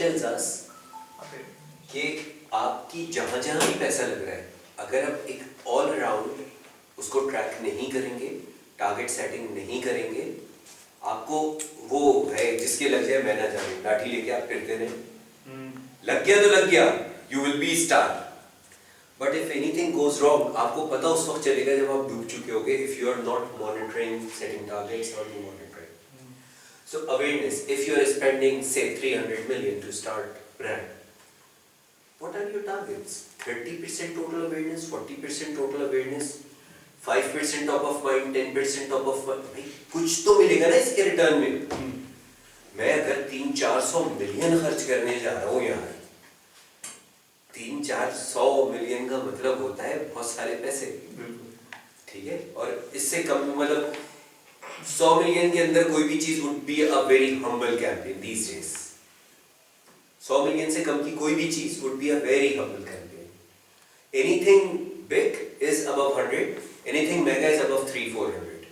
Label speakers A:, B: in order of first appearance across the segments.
A: tells us कि आपकी जहां जहां भी पैसा लग रहा है, अगर आप एक ऑल अराउंड उसको ट्रैक नहीं करेंगे, टारगेट सेटिंग नहीं करेंगे, आपको वो है जिसके लग जाए मैं ना जाने, लाठी लेके आप फिरते रहे, लग गया तो लग गया, you will be star. But if anything goes wrong, आपको पता उस वक्त चलेगा जब आप डूब चुके होगे, if you are not monitoring setting targets और you monitoring. So awareness, if you are spending say 300 million to start brand, what are your targets? 30% total awareness, 40% total awareness, 5% top of mind, 10% top of mind, भाई कुछ तो मिलेगा ना इसके return में। मैं अगर 300-400 मिलियन खर्च करने जा रहा हूँ यार, 300-400 मिलियन का मतलब होता है बहुत सारे पैसे, ठीक है। और इससे कम मतलब 100 मिलियन के अंदर कोई भी चीज would be a very humble campaign these days. 100 million से कम की कोई भी चीज would be a very humble campaign. Anything big is above 100, anything mega is above 300-400,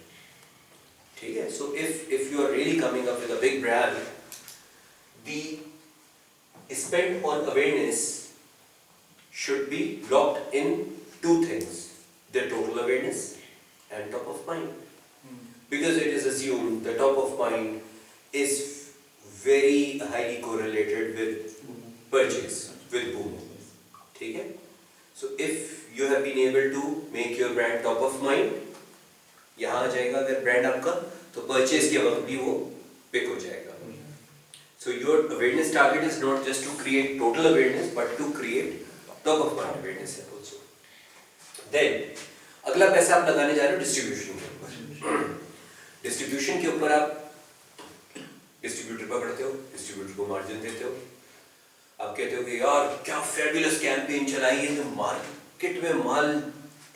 A: ठीक है। So if you are really coming up with a big brand, the spend on awareness should be locked in two things: the total awareness and top of mind. Because it is assumed the top of mind is very highly correlated with purchase, with boom, ठीक है। So if you have been able to make your brand top of mind, यहाँ आ जाएगा अगर brand आपका, तो purchase के वक्त भी वो पिक हो जाएगा। So your awareness target is not just to create total awareness, but to create top of mind awareness also. Then अगला पैसा आप लगाने जा रहे हो डिस्ट्रीब्यूशन के ऊपर। डिस्ट्रीब्यूशन के ऊपर आप डिस्ट्रीब्यूटर पकड़ते हो, डिस्ट्रीब्यूटर को मार्जिन देते हो, आप कहते हो कि यार क्या फेबुलस कैंपेन चलाई है, तो मार्केट में माल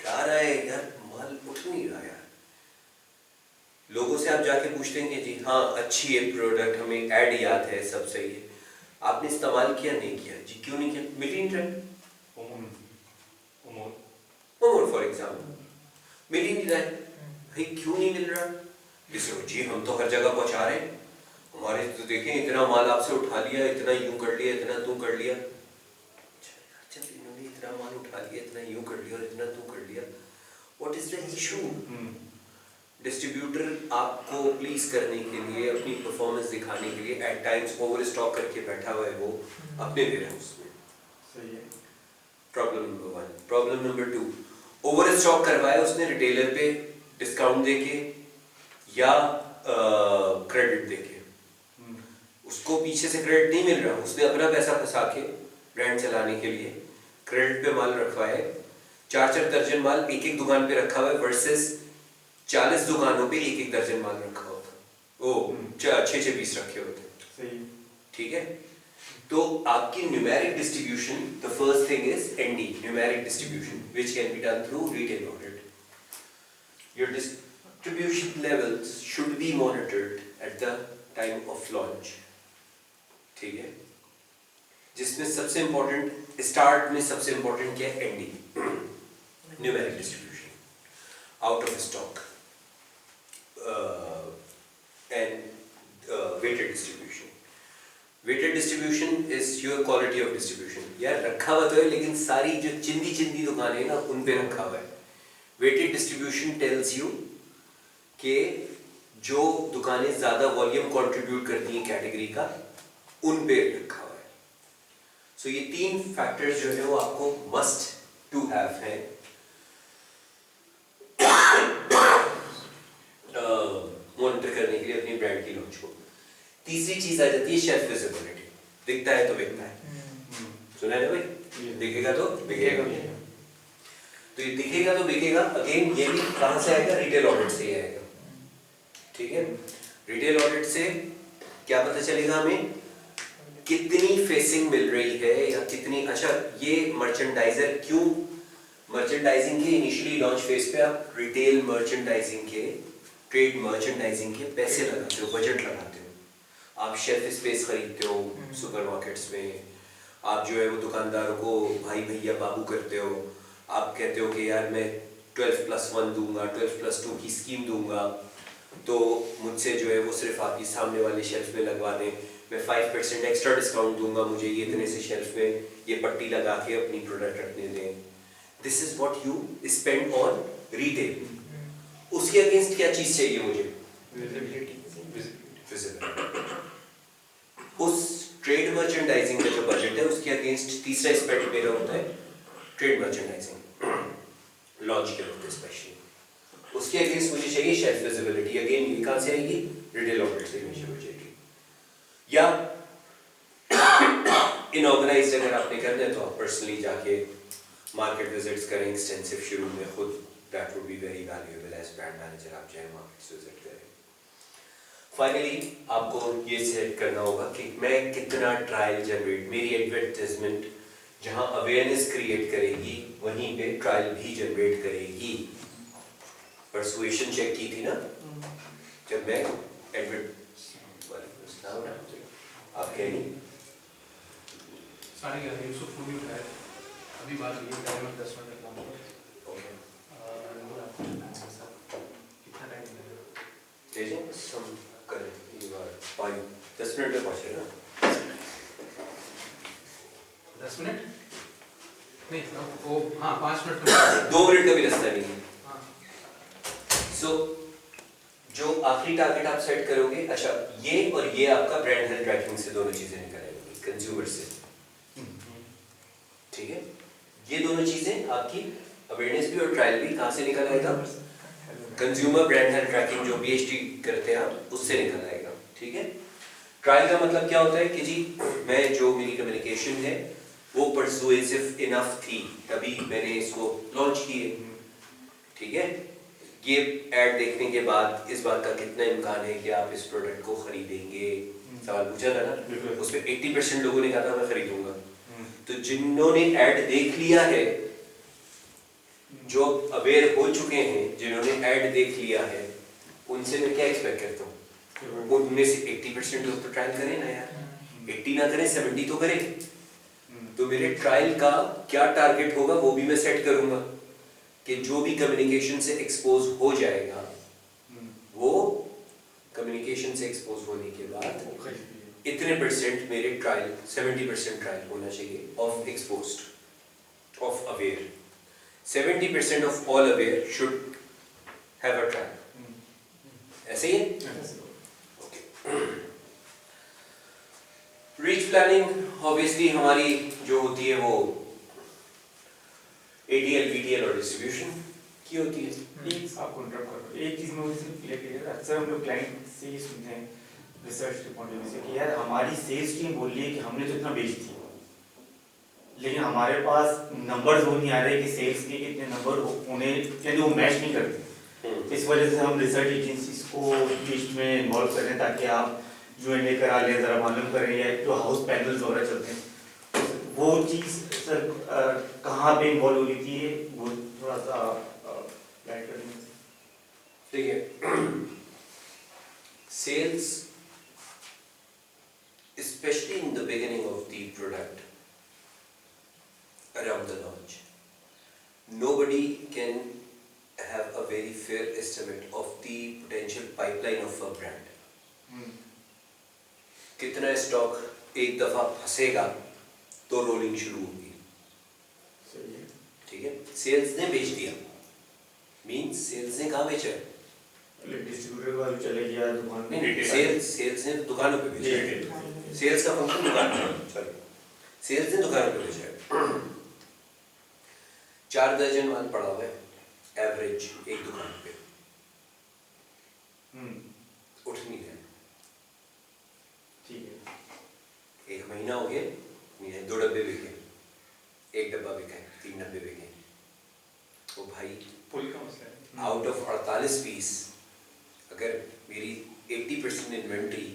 A: जा रहा है यार, माल उठ नहीं रहा यार। लोगों से आप जाके पूछते हैं कि जी हाँ अच्छी है प्रोडक्ट, हमें ऐड याद है, सब सही है, आपने इस्तेमाल किया नहीं किया, जी क्यों नहीं किया, मिल ही नहीं रहा। फॉर एग्जाम्पल मिल ही नहीं रहा है, भाई क्यों नहीं मिल रहा, जी हम तो हर जगह पहुंचा रहे हैं, हमारे तो देखें इतना माल आपसे उठा लिया, इतना यूं कर लिया, इतना तू कर लिया। अच्छा इन्होंने इतना माल उठा लिया, इतना यूं कर लिया और इतना तू कर लिया, what is the issue. Distributor आपको प्लीज करने के लिए, अपनी परफॉर्मेंस दिखाने के लिए एट टाइम्स ओवर स्टॉक करके बैठा हुआ है वो अपने वेयरहाउस में, सही है। Problem number 1। Problem number 2, over stock करवाया उसने रिटेलर पे डिस्काउंट देके या क्रेडिट देके, उसको पीछे से क्रेडिट नहीं मिल रहा, उसने अपना पैसा फंसा के ब्रांड चलाने के लिए क्रेडिट पे माल रखवाए, 4-4 दर्जन माल एक एक दुकान पे रखा हुआ है, वर्सेस 40 दुकानों पे एक एक दर्जन माल रखा होता, ओ 6-6 पीस रखे होते, ठीक है। तो आपकी numeric distribution, the first thing is ND, numeric distribution, which can be done through retail audit. Your distribution levels should be monitored at the time of launch, ठीक है। जिसमें सबसे इंपॉर्टेंट स्टार्ट में सबसे इंपॉर्टेंट क्या है, ND, numeric distribution, out of stock and weighted distribution. Weighted distribution is your quality of distribution. यार रखा हुआ तो है लेकिन सारी जो चिंदी चिंदी दुकानें हैं ना उन पे रखा हुआ है। वेटेड डिस्ट्रीब्यूशन टेल्स यू कि जो दुकानें ज्यादा वॉल्यूम कंट्रीब्यूट करती हैं कैटेगरी का, उन पे रखा हुआ है। सो ये 3 फैक्टर्स जो है वो आपको मस्ट टू हैव है मॉनिटर करने के लिए अपनी ब्रांड की लॉन्च को। तीसरी चीज आ जाती है शेल्फ विजिबिलिटी, दिखता है तो बिकता है, सुना है ना भाई, दिखेगा तो बिकेगा। तो ये दिखेगा तो बिकेगा, अगेन ये भी कहां से आएगा, रिटेल ऑडिट से ही आएगा, ठीक है। रिटेल ऑडिट से क्या पता चलेगा हमें, कितनी फेसिंग मिल रही है या कितनी, अच्छा ये मर्चेंडाइजर क्यों, मर्चेंडाइजिंग के इनिशियली लॉन्च फेज पे आप रिटेल मर्चेंडाइजिंग के, ट्रेड मर्चेंडाइजिंग के पैसे लगाते हो, बजट लगाते हो, आप शेल्फ स्पेस खरीदते हो सुपरमार्केट्स में, आप जो है वो दुकानदारों को भाई भैया बाबू करते हो, आप कहते हो कि यार मैं 12+1 दूंगा, 12+2 की स्कीम दूंगा, तो मुझसे जो है वो सिर्फ आपकी सामने वाले शेल्फ में लगवा दें, मैं 5% एक्स्ट्रा डिस्काउंट दूंगा, मुझे ये इतने से शेल्फ में ये पट्टी लगा के अपनी प्रोडक्ट रखने दें। This is what you spend on retail. उसके अगेंस्ट क्या चीज चाहिए मुझे? विजिबिलिटी। उस ट्रेड मर्चेंडाइजिंग का जो बजट है उसके अगेंस्ट तीसरा स्पेंड मेरा होता है ट्रेड मर्चेंडाइजिंग, लॉन्च के वक्त स्पेशली। उसके अगेंस्ट मुझे चाहिए शेल्फ विजिबिलिटी। अगेन ये कहां से आएगी? रिटेल आउटलेट से हो जाएगी। या इनऑर्गेनाइज्ड अगर आपने करना है तो आप पर्सनली जाके मार्केट विजिट्स करें एक्सटेंसिव शुरू में खुद, that would be very valuable as brand manager. आप जाए मार्केट विजिट करें। फाइनली आपको ये सेट करना होगा कि मैं कितना ट्रायल जनरेट, मेरी एडवर्टाइजमेंट जहां अवेयरनेस क्रिएट करेगी वहीं पे ट्रायल भी जनरेट करेगी। परसुएशन चेक की थी ना जब मैं आप कह रही
B: साढ़े 11 यूसुफ को भी उठाया अभी बात हुई है, मैं 10 मिनट तक लाऊंगा।
A: ओके
B: कितना टाइम लगेगा?
A: जैसे हम करें ये बार 10 मिनट में पहुंचे ना?
B: 10 मिनट नहीं, वो हाँ 5 मिनट में
A: 2 मिनट का भी रास्ता नहीं है।
B: हाँ।
A: सो जो आखिरी टारगेट आप सेट करोगे, अच्छा ये और ये आपका ब्रांड हेल्थ ट्रैकिंग से दोनों चीजें निकल आएंगी कंज्यूमर से, ठीक है? ये दोनों चीजें आपकी अवेयरनेस भी और ट्रायल भी कहां से निकल आएगा? कंज्यूमर ब्रांड हेल्थ ट्रैकिंग जो बीएचटी करते हैं आप, उससे निकल आएगा, ठीक है? ट्रायल का मतलब क्या होता है कि जी मैं जो मेरी कम्युनिकेशन है वो परसुएसिव इनफ थी तभी मैंने इसको लॉन्च किए, ठीक है? ये ऐड देखने के बाद इस बात का कितना इम्कान है कि आप इस प्रोडक्ट को खरीदेंगे, सवाल पूछा था ना, उसमें 80% लोगों ने कहा था मैं खरीदूंगा। तो जिन्होंने ऐड देख लिया है, जो अवेयर हो चुके हैं, जिन्होंने ऐड देख लिया है, उनसे मैं क्या एक्सपेक्ट करता हूँ? उनमें से 80% लोग तो ट्रायल करें ना यार, 80 ना करें 70 तो करें। तो मेरे ट्रायल का क्या टारगेट होगा वो भी मैं सेट करूंगा कि जो भी कम्युनिकेशन से एक्सपोज हो जाएगा वो कम्युनिकेशन से एक्सपोज होने के बाद इतने परसेंट मेरे ट्रायल, 70% ट्रायल होना चाहिए of exposed, of aware. 70% of all aware should have a trial. ऐसे ही है? ओके। रीच प्लानिंग ऑब्वियसली हमारी जो होती है वो ATL, VTL और डिस्ट्रीब्यूशन की होती है।
C: प्लीज आपको इंटरप्ट करो, एक चीज मुझे सिर्फ क्लियर कीजिए। अक्सर हम लोग क्लाइंट से ये सुनते हैं रिसर्च के पॉइंट ऑफ व्यू से कि यार हमारी सेल्स टीम बोल रही है कि हमने तो इतना बेच दिया, लेकिन हमारे पास नंबर्स वो नहीं आ रहे कि सेल्स के कितने नंबर उन्हें यानी वो मैच नहीं करते। इस वजह से हम रिसर्च एजेंसीज को लिस्ट में इन्वॉल्व कर रहे हैं ताकि आप Q&A करा लें, जरा मालूम करें, या जो हाउस पैनल्स वगैरह चलते हैं वो चीज़ सर कहाँ पे इन्वॉल्व हो रही थी, वो थोड़ा सा गाइड कर दें।
A: देखिए sales especially in the beginning of the product, around the launch, nobody can have a very fair estimate of the potential pipeline of a brand. कितना स्टॉक एक दफा फंसेगा तो रोलिंग शुरू होगी, ठीक है? सेल्स ने बेच दिया, मींस सेल्स ने कहाँ बेचा?
C: डिस्ट्रीब्यूटर वाले चले गया दुकान में,
A: नहीं, सेल्स ने दुकानों पे बेचा। सेल्स का फंक्शन दुकान पे, सॉरी, सेल्स ने दुकानों पे बेचा। 4 दर्जन माल पड़ा हुआ है एवरेज एक दुकान पे, उठ नहीं रहा,
C: ठीक है?
A: 1 महीना हो गया, 2 डब्बे बिके, 1 डब्बा बिका है, 3 डब्बे बिके। वो भाई
B: पुल का मसला है।
A: आउट ऑफ 48 पीस अगर मेरी 80% इन्वेंट्री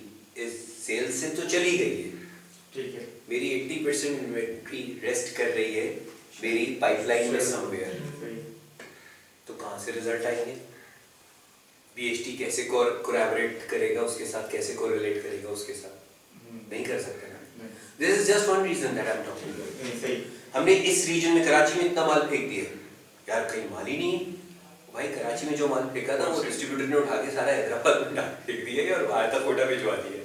A: इस सेल्स से तो चली गई है,
C: ठीक है,
A: मेरी 80% इन्वेंट्री रेस्ट कर रही है मेरी पाइपलाइन में समवेयर, तो कहाँ से रिजल्ट आएंगे? बीएचटी कैसे कोलैबोरेट करेगा उसके साथ, कैसे कोरिलेट करेगा उसके साथ? नहीं कर सकते ना। This is just one reason that I am talking about. हमने इस रीजन में कराची में इतना माल फेंक दिया यार, कहीं माल ही नहीं है भाई कराची में जो माल फेंका था वो डिस्ट्रीब्यूटर ने उठा के सारा हैदराबाद में फेंक दिया और वहाँ तक कोटा भिजवा दिया।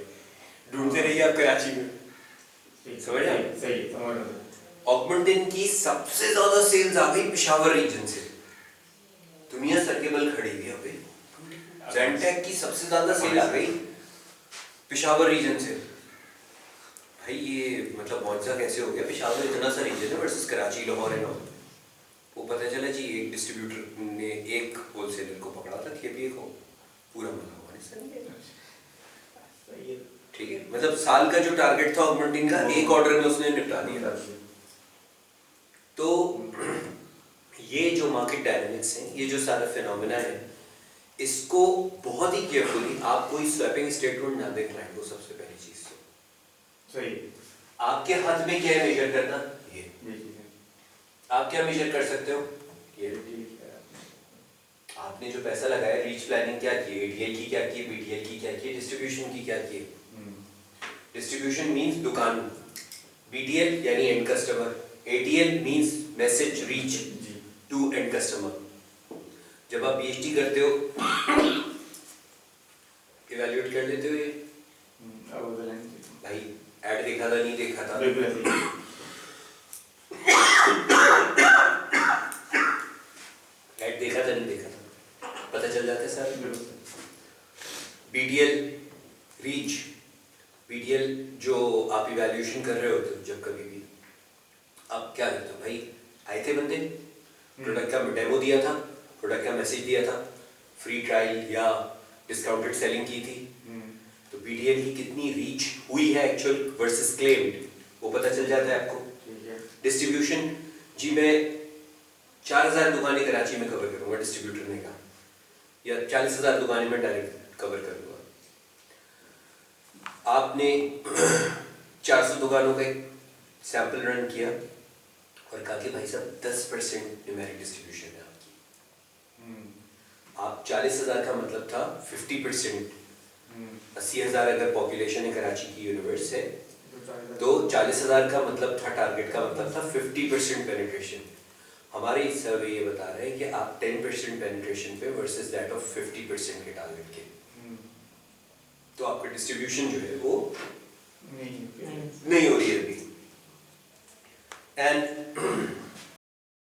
A: ढूंढते रहिए आप कराची में। समझ आए?
C: सही समझ रहा हूँ।
A: ऑगमेंटिन की सबसे ज्यादा सेल्स आ गई पेशावर रीजन से। दुनिया सर के बल खड़ी हुई है अभी। ज़ेंटेक की सबसे ज्यादा सेल आ गई पेशावर रीजन से। भाई ये मतलब मौजूदा कैसे हो गया? पेशावर इतना सा रीजन है वर्सेस कराची, लाहौर है ना। वो पता चला जी एक डिस्ट्रीब्यूटर ने एक होलसेलर को पकड़ा था कि अभी एक हो पूरा माल हमारे साथ नहीं है।
C: सही है।
A: ठीक है, मतलब साल का जो टारगेट था ऑगमेंटिंग का एक ऑर्डर में उसने निपटा दिया। तो ये जो मार्केट डायनामिक्स हैं, ये जो सारा फिनोमेना है, इसको बहुत ही केयरफुली आप कोई स्वैपिंग स्टेटमेंट ना दें क्लाइंट को। सबसे पहली चीज तो
C: सही।
A: आपके हाथ में क्या है मेजर करना? ये
C: चीज़ है।
A: आप क्या मेजर कर सकते हो? ये आपने जो पैसा लगाया, रीच प्लानिंग क्या की, एडीएल की क्या की, बीटीएल की क्या की, डिस्ट्रीब्यूशन की क्या की। डिस्ट्रीब्यूशन मींस दुकान, बीटीएल यानी end customer, ADL means message reach to end customer. जब आप बीएचटी करते हो इवैल्यूएट कर लेते हो ये भाई ऐड देखा था नहीं देखा था,
C: बिल्कुल ऐसे ही।
A: ऐड देखा था नहीं देखा था, पता चल जाता है सर।
C: बिल्कुल।
A: बीटीएल रीच, बीटीएल जो आप इवैल्यूएशन कर रहे होते हो जब कभी भी, आप क्या करते हो भाई? आए थे बंदे, प्रोडक्ट का डेमो दिया था, प्रोडक्ट का मैसेज दिया था, फ्री ट्रायल या डिस्काउंटेड सेलिंग की थी, तो बीटीएल की कितनी रीच हुई है एक्चुअल वर्सेस क्लेम्ड, वो पता चल जाता है आपको।
C: ठीक है।
A: डिस्ट्रीब्यूशन जी मैं 4000 दुकानें कराची में कवर करूंगा, डिस्ट्रीब्यूटर ने कहा, या 40,000 दुकानें मैं डायरेक्ट कवर करूंगा। आपने 400 दुकानों का एक सैंपल रन किया और कहा कि भाई साहब 10% न्यूमेरिक डिस्ट्रीब्यूशन है आपकी। आप 40,000 का मतलब था 50%। 80,000 अगर पॉपुलेशन है कराची की यूनिवर्स है, तो 40,000 का मतलब था, टारगेट का मतलब था 50% पेनिट्रेशन। हमारे इस सर्वे ये बता रहे हैं कि आप 10% पेनिट्रेशन पे वर्सेस दैट ऑफ 50% के टारगेट के, तो आपका डिस्ट्रीब्यूशन जो है वो नहीं हो रही है अभी। एंड